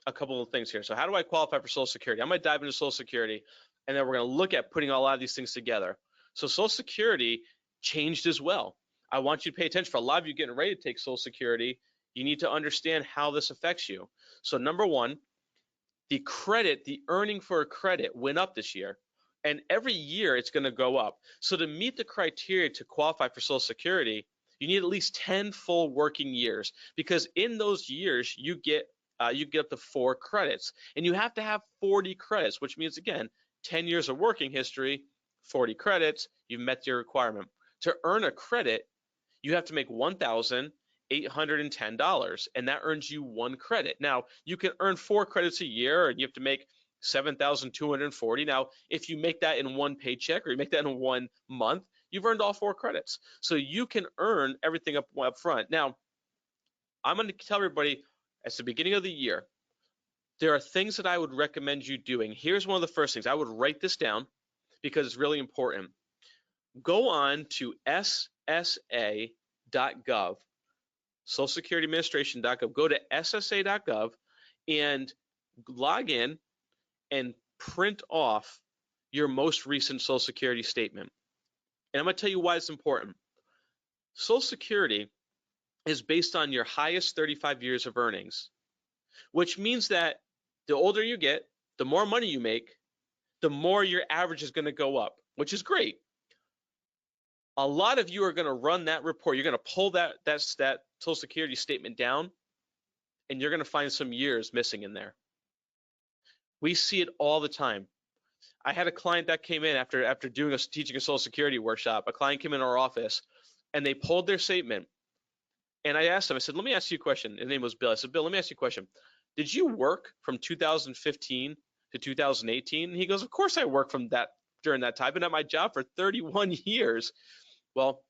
a couple of things here. So how do I qualify for Social Security? I'm going to dive into Social Security, and then we're going to look at putting a lot of these things together. So Social Security changed as well. I want you to pay attention. For a lot of you getting ready to take Social Security, you need to understand how this affects you. So number one, the earning for a credit went up this year, and every year it's going to go up. So to meet the criteria to qualify for Social Security, you need at least 10 full working years, because in those years you get up to 4 credits, and you have to have 40 credits, which means, again, 10 years of working history, 40 credits, you've met your requirement. To earn a credit, you have to make $1,810, and that earns you 1 credit. Now, you can earn 4 credits a year, and you have to make $7,240. Now, if you make that in 1 paycheck, or you make that in 1 month, you've earned all 4 credits. So you can earn everything up front. Now, I'm going to tell everybody, at the beginning of the year, there are things that I would recommend you doing. Here's one of the first things. I would write this down because it's really important. Go on to ssa.gov, Social Security Administration.gov. Go to ssa.gov and log in and print off your most recent Social Security statement. And I'm going to tell you why it's important. Social Security is based on your highest 35 years of earnings, which means that the older you get, the more money you make, the more your average is going to go up, which is great. A lot of you are going to run that report. You're going to pull that Social Security statement down, and you're going to find some years missing in there. We see it all the time. I had a client that came in after teaching a Social Security workshop. A client came in our office, and they pulled their statement. And I asked him, I said, let me ask you a question. His name was Bill. I said, Bill, let me ask you a question. Did you work from 2015 to 2018? And he goes, of course I worked during that time. I've been at my job for 31 years. Well,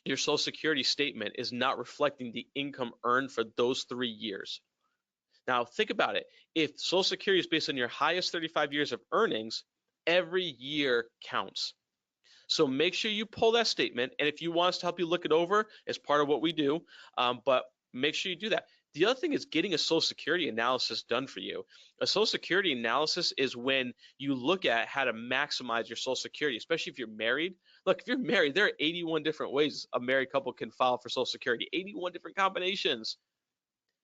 your Social Security statement is not reflecting the income earned for those 3 years. Now, think about it. If Social Security is based on your highest 35 years of earnings, every year counts. So make sure you pull that statement, and if you want us to help you look it over as part of what we do, but make sure you do that. The other thing is getting a Social Security analysis done for you. A Social Security analysis is when you look at how to maximize your Social Security, especially if you're married. Look, if you're married, there are 81 different ways a married couple can file for Social Security, 81 different combinations.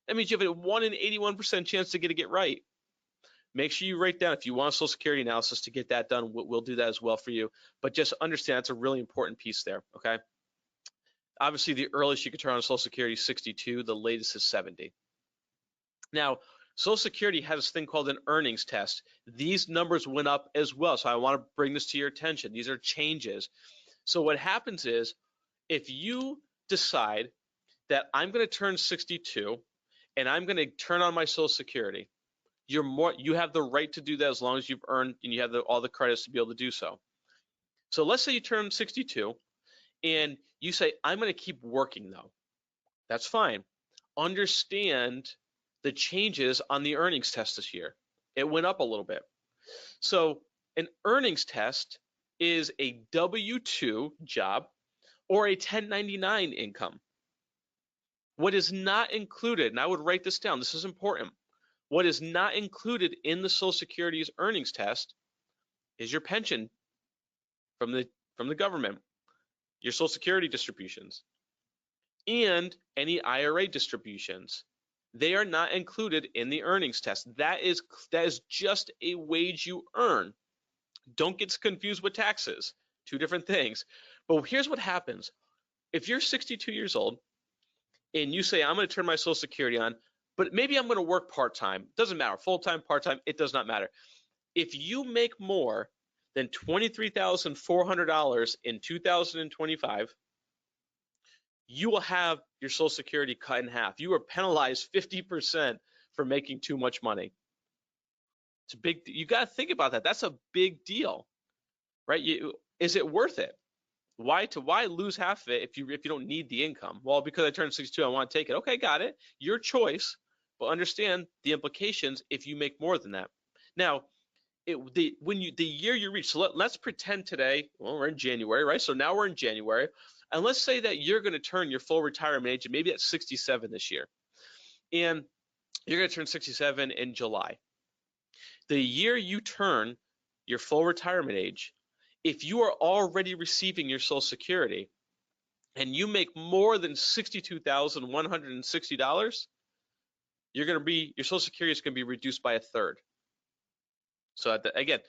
That means you have a 1 in 81% chance to get it right. Make sure you write down, if you want a Social Security analysis, to get that done, we'll do that as well for you. But just understand that's a really important piece there, okay? Obviously, the earliest you can turn on Social Security is 62, the latest is 70. Now, Social Security has this thing called an earnings test. These numbers went up as well. So I want to bring this to your attention. These are changes. So what happens is if you decide that I'm going to turn 62 and I'm going to turn on my Social Security, you have the right to do that as long as you've earned and you have all the credits to be able to do so. So let's say you turn 62 and you say, I'm going to keep working though. That's fine. Understand the changes on the earnings test this year. It went up a little bit. So an earnings test is a W-2 job or a 1099 income. What is not included, and I would write this down, this is important. What is not included in the Social Security's earnings test is your pension from the government, your Social Security distributions, and any IRA distributions. They are not included in the earnings test. That is just a wage you earn. Don't get confused with taxes. Two different things. But here's what happens. If you're 62 years old and you say, I'm going to turn my Social Security on, but maybe I'm going to work part-time. Doesn't matter. Full-time, part-time, it does not matter. If you make more than $23,400 in 2025, you will have your Social Security cut in half. You are penalized 50% for making too much money. It's a big. You got to think about that. That's a big deal, right? Is it worth it? Why lose half of it if you don't need the income? Well, because I turned 62, I want to take it. Okay, got it. Your choice, but understand the implications if you make more than that. Now, the year you reach. So let's pretend today. Well, we're in January, right? So now we're in January. And let's say that you're going to turn your full retirement age, maybe at 67 this year. And you're going to turn 67 in July. The year you turn your full retirement age, if you are already receiving your Social Security and you make more than $62,160, your Social Security is going to be reduced by a third. So again,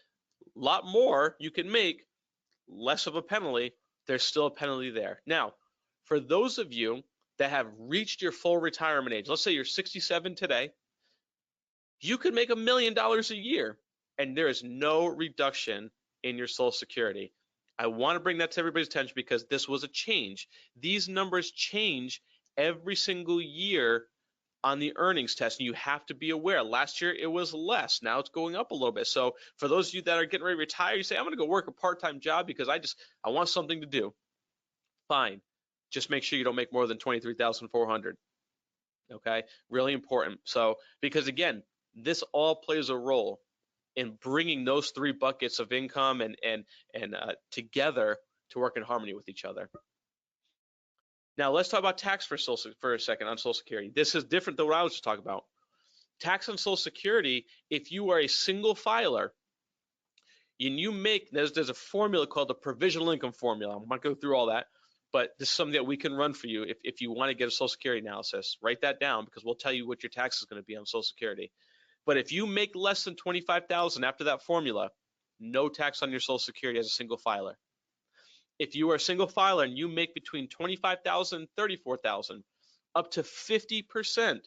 a lot more you can make, less of a penalty. There's still a penalty there. Now, for those of you that have reached your full retirement age, let's say you're 67 today, you could make $1 million a year and there is no reduction in your Social Security. I want to bring that to everybody's attention because this was a change. These numbers change every single year on the earnings test, and you have to be aware. Last year it was less. Now it's going up a little bit. So for those of you that are getting ready to retire, you say, I'm going to go work a part-time job because I want something to do. Fine. Just make sure you don't make more than $23,400. Okay? Really important. So because again, this all plays a role in bringing those three buckets of income and together to work in harmony with each other. Now let's talk about tax for a second on Social Security. This is different than what I was just talking about. Tax on Social Security, if you are a single filer, and you make, there's a formula called the provisional income formula. I'm not going to go through all that, but this is something that we can run for you if you want to get a Social Security analysis. Write that down because we'll tell you what your tax is going to be on Social Security. But if you make less than $25,000 after that formula, no tax on your Social Security as a single filer. If you are a single filer and you make between $25,000 and $34,000, up to 50%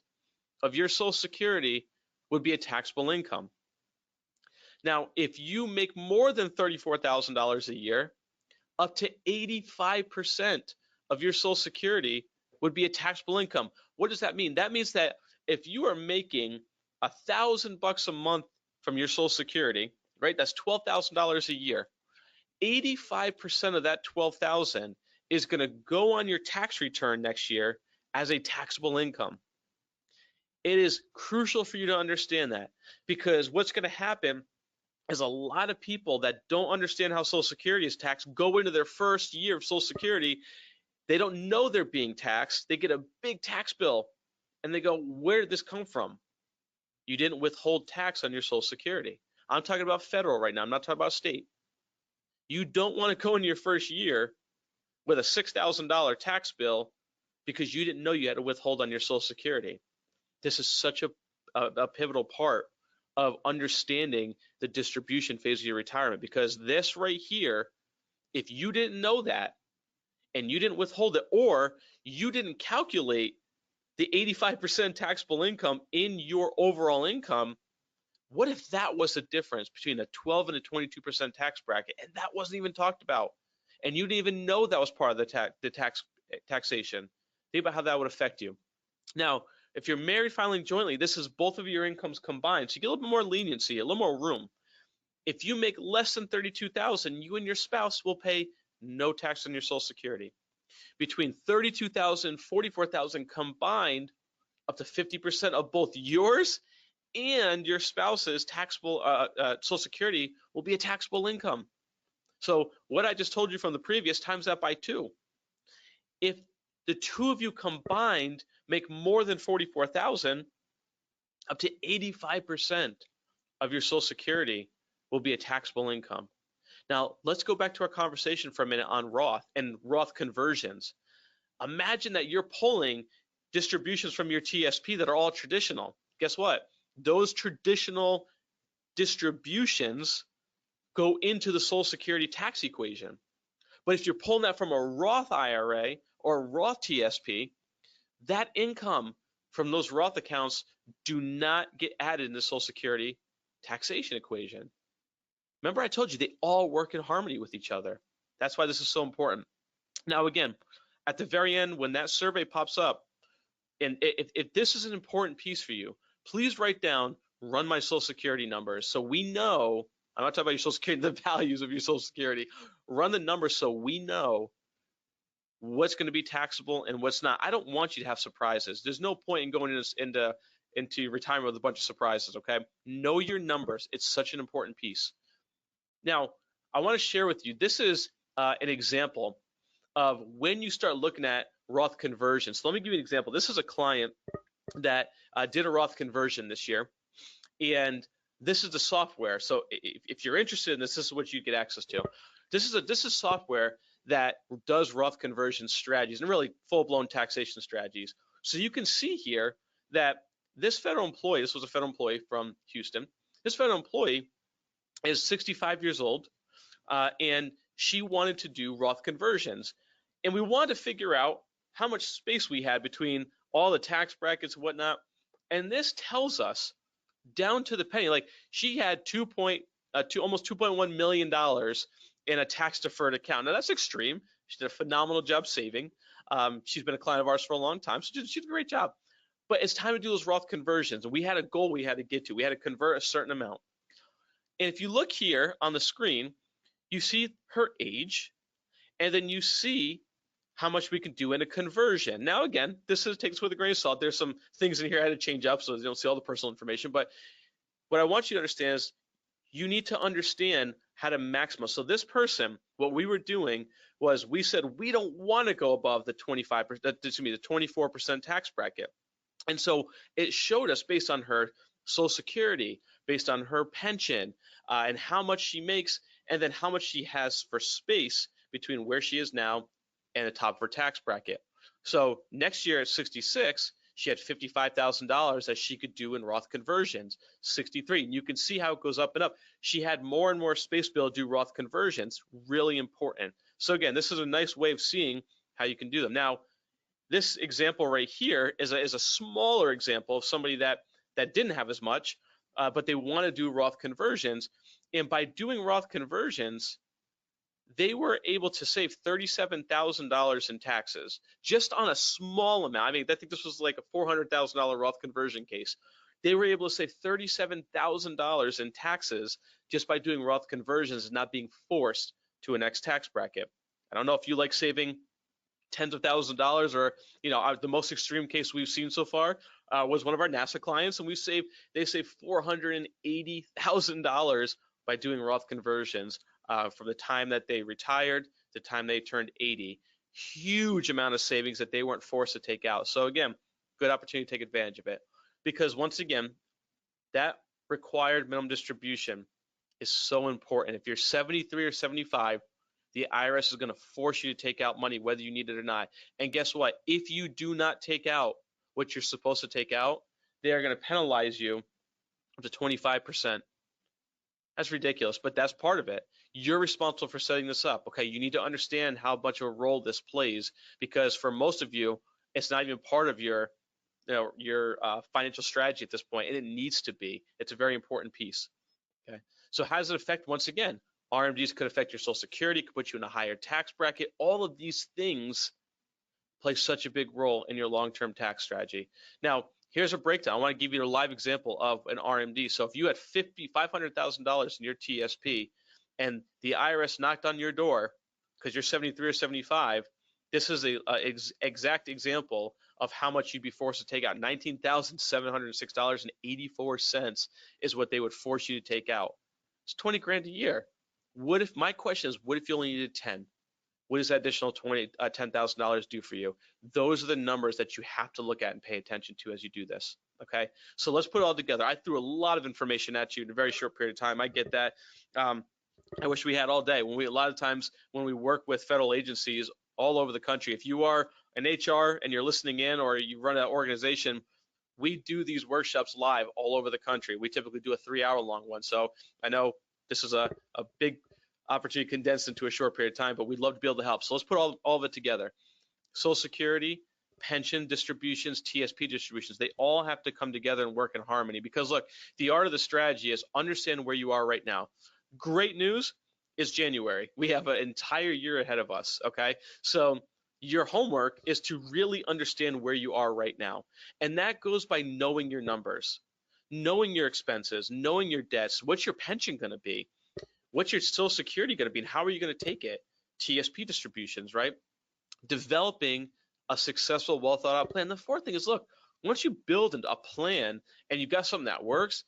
of your Social Security would be a taxable income. Now, if you make more than $34,000 a year, up to 85% of your Social Security would be a taxable income. What does that mean? That means that if you are making $1,000 a month from your Social Security, right? That's $12,000 a year. 85% of that $12,000 is going to go on your tax return next year as a taxable income. It is crucial for you to understand that because what's going to happen is a lot of people that don't understand how Social Security is taxed go into their first year of Social Security. They don't know they're being taxed. They get a big tax bill and they go, where did this come from? You didn't withhold tax on your Social Security. I'm talking about federal right now. I'm not talking about state. You don't want to go into your first year with a $6,000 tax bill because you didn't know you had to withhold on your Social Security. This is such a pivotal part of understanding the distribution phase of your retirement because this right here, if you didn't know that and you didn't withhold it or you didn't calculate the 85% taxable income in your overall income, what if that was the difference between a 12 and a 22% tax bracket, and that wasn't even talked about, and you didn't even know that was part of the taxation? Think about how that would affect you. Now, if you're married filing jointly, this is both of your incomes combined, so you get a little bit more leniency, a little more room. If you make less than 32,000, you and your spouse will pay no tax on your Social Security. Between 32,000 and 44,000 combined, up to 50% of both yours and your spouse's taxable Social Security will be a taxable income. So what I just told you from the previous, times that by 2. If the two of you combined make more than 44,000, up to 85% of your Social Security will be a taxable income. Now, let's go back to our conversation for a minute on Roth and Roth conversions. Imagine that you're pulling distributions from your TSP that are all traditional. Guess what? Those traditional distributions go into the Social Security tax equation. But if you're pulling that from a Roth IRA or a Roth TSP, that income from those Roth accounts do not get added in the Social Security taxation equation. Remember, I told you they all work in harmony with each other. That's why this is so important. Now, again, at the very end, when that survey pops up, and if this is an important piece for you, please write down, run my Social Security numbers, so we know. I'm not talking about your Social Security, the values of your Social Security. Run the numbers so we know what's going to be taxable and what's not. I don't want you to have surprises. There's no point in going into retirement with a bunch of surprises, okay? Know your numbers. It's such an important piece. Now, I want to share with you, this is an example of when you start looking at Roth conversion. So let me give you an example. This is a client that did a Roth conversion this year, and this is the software. So if you're interested in this is what you get access to. This is software that does Roth conversion strategies and really full-blown taxation strategies. So you can see here that this federal employee, this was a federal employee from Houston, this federal employee is 65 years old, and she wanted to do Roth conversions. And we wanted to figure out how much space we had between all the tax brackets and whatnot. And this tells us down to the penny, like she had almost $2.1 million in a tax deferred account. Now that's extreme. She did a phenomenal job saving. She's been a client of ours for a long time, so she did a great job. But it's time to do those Roth conversions. And we had a goal we had to get to. We had to convert a certain amount. And if you look here on the screen, you see her age, and then you see how much we can do in a conversion. Now, again, this takes with a grain of salt. There's some things in here I had to change up so you don't see all the personal information. But what I want you to understand is you need to understand how to maximize. So this person, what we were doing was we said we don't want to go above the 24% tax bracket. And so it showed us based on her Social Security, based on her pension, and how much she makes, and then how much she has for space between where she is now and the top of her tax bracket. So next year at 66, she had $55,000 that she could do in Roth conversions. 63, and you can see how it goes up and up. She had more and more space to be able to do Roth conversions. Really important. So again, this is a nice way of seeing how you can do them. Now, this example right here is a smaller example of somebody that didn't have as much, but they want to do Roth conversions. And by doing Roth conversions, they were able to save $37,000 in taxes just on a small amount. I mean, I think this was like a $400,000 Roth conversion case. They were able to save $37,000 in taxes just by doing Roth conversions and not being forced to a next tax bracket. I don't know if you like saving tens of thousands of dollars, or the most extreme case we've seen so far was one of our NASA clients, and they saved $480,000 by doing Roth conversions from the time that they retired to the time they turned 80. Huge amount of savings that they weren't forced to take out. So again, good opportunity to take advantage of it, because once again, that required minimum distribution is so important. If you're 73 or 75, the IRS is going to force you to take out money whether you need it or not. And guess what? If you do not take out what you're supposed to take out, they are going to penalize you up to 25%. That's ridiculous, but that's part of it. You're responsible for setting this up. Okay, you need to understand how much of a role this plays, because for most of you, it's not even part of your your financial strategy at this point, and it needs to be. It's a very important piece. Okay. So how does it affect? Once again, RMDs could affect your Social Security, could put you in a higher tax bracket. All of these things play such a big role in your long-term tax strategy. Now, here's a breakdown. I want to give you a live example of an RMD. So if you had $500,000 in your TSP and the IRS knocked on your door because you're 73 or 75, this is a exact example of how much you'd be forced to take out. $19,706.84 is what they would force you to take out. It's 20 grand a year. What if, my question is, what if you only needed 10? What does that additional $10,000 do for you? Those are the numbers that you have to look at and pay attention to as you do this. Okay, so let's put it all together. I threw a lot of information at you in a very short period of time. I get that. I wish we had all day. A lot of times when we work with federal agencies all over the country, if you are an HR and you're listening in, or you run an organization, we do these workshops live all over the country. We typically do a 3-hour long one. So I know this is a big opportunity condensed into a short period of time, but we'd love to be able to help. So let's put all of it together. Social Security, pension distributions, TSP distributions, they all have to come together and work in harmony, because look, the art of the strategy is understand where you are right now. Great news is January. We have an entire year ahead of us, okay? So your homework is to really understand where you are right now. And that goes by knowing your numbers, knowing your expenses, knowing your debts. What's your pension going to be? What's your Social Security going to be, and how are you going to take it? TSP distributions, right? Developing a successful, well thought out plan. The fourth thing is, look, once you build a plan and you've got something that works,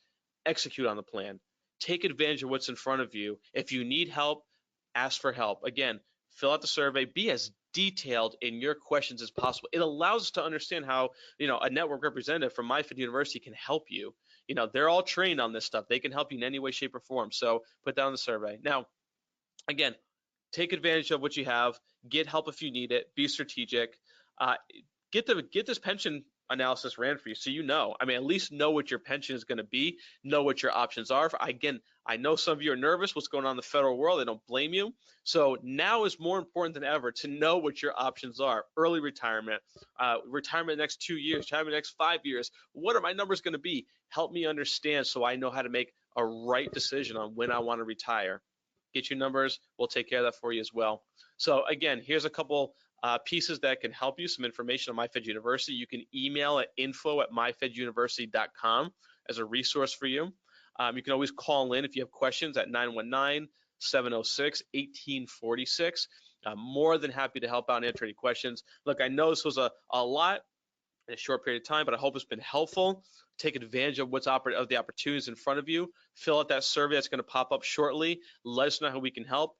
execute on the plan. Take advantage of what's in front of you. If you need help, ask for help. Again, fill out the survey. Be as detailed in your questions as possible. It allows us to understand how, a network representative from MyFed University can help you. They're all trained on this stuff. They can help you in any way, shape, or form. So put that on the survey. Now, again, take advantage of what you have. Get help if you need it. Be strategic. Get this pension analysis ran for you, so at least know what your pension is going to be, know what your options are. Again, I know some of you are nervous what's going on in the federal world. I don't blame you. So now is more important than ever to know what your options are. Early retirement, retirement in the next 2 years, retirement in the next 5 years. What are my numbers going to be? Help me understand so I know how to make a right decision on when I want to retire. Get your numbers. We'll take care of that for you as well. So again, here's a couple pieces that can help you, some information on MyFed University. You can email at info@myfeduniversity.com as a resource for you. You can always call in if you have questions at 919-706-1846. I'm more than happy to help out and answer any questions. Look, I know this was a lot in a short period of time, but I hope it's been helpful. Take advantage of of the opportunities in front of you. Fill out that survey that's going to pop up shortly. Let us know how we can help.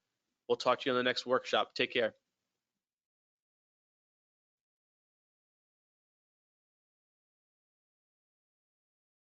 We'll talk to you on the next workshop. Take care.